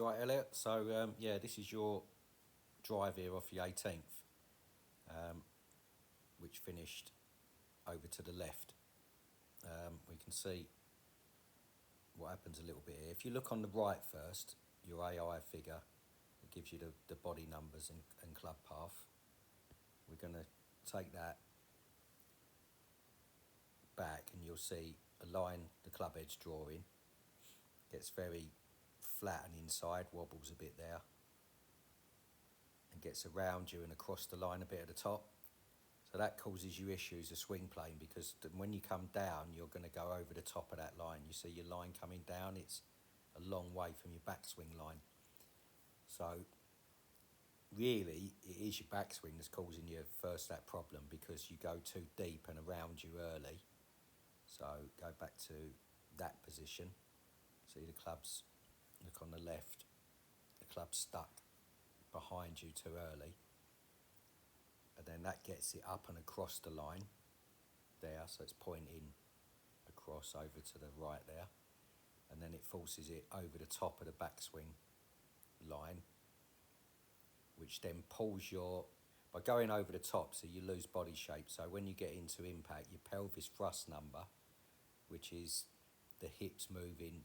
You all right, Elliot? So, yeah, this is your drive here off the 18th, which finished over to the left. We can see what happens a little bit here. If you look on the right first, your AI figure, it gives you the body numbers and club path. We're going to take that back and you'll see a line the club head's drawing. Gets very flat and inside, wobbles a bit there, and gets around you and across the line a bit at the top. So that causes you issues of swing plane, because when you come down, you're going to go over the top of that line. You see your line coming down, it's a long way from your backswing line. So really, it is your backswing that's causing you first that problem, because you go too deep and around you early. So go back to that position. See the club's, look on the left, the club's stuck behind you too early. And then that gets it up and across the line there, so it's pointing across over to the right there, and then it forces it over the top of the backswing line, which then pulls your, by going over the top, so you lose body shape. So when you get into impact, your pelvis thrust number, which is the hips moving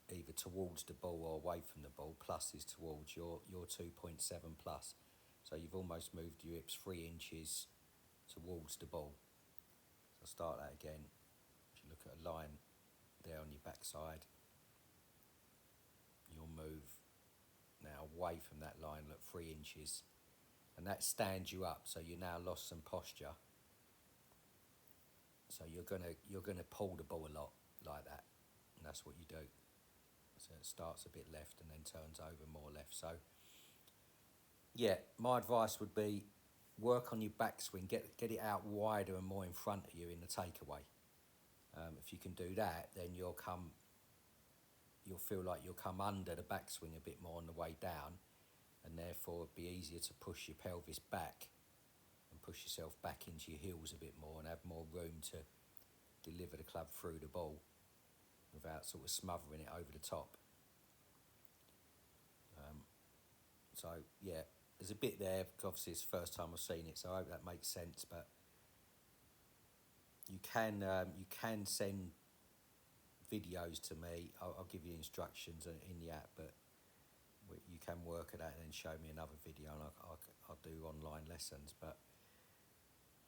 either towards the ball or away from the ball, plus is towards your 2.7 plus. So you've almost moved your hips 3 inches towards the ball. So I'll start that again. If you look at a line there on your backside, you'll move now away from that line, look 3 inches, and that stands you up. So you now lost some posture. So you're gonna pull the ball a lot like that, and that's what you do. So it starts a bit left and then turns over more left. So yeah, my advice would be work on your backswing, get it out wider and more in front of you in the takeaway. If you can do that, then you'll feel like you'll come under the backswing a bit more on the way down, and therefore it'd be easier to push your pelvis back and push yourself back into your heels a bit more and have more room to deliver the club through the ball without sort of smothering it over the top. So yeah, there's a bit there, because obviously it's the first time I've seen it, so I hope that makes sense. But you can send videos to me. I'll give you instructions in the app, but you can work at that and then show me another video, and I'll do online lessons, but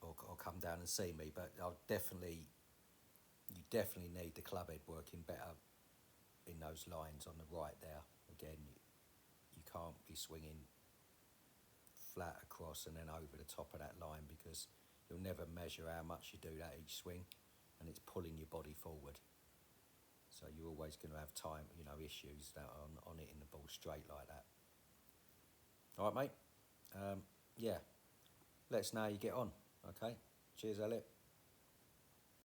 or come down and see me. But you definitely need the club head working better in those lines on the right there. Again, you can't be swinging flat across and then over the top of that line, because you'll never measure how much you do that each swing, and it's pulling your body forward. So you're always going to have issues on hitting the ball straight like that. All right, mate. Yeah, let us know how you get on. Okay. Cheers, Elliot.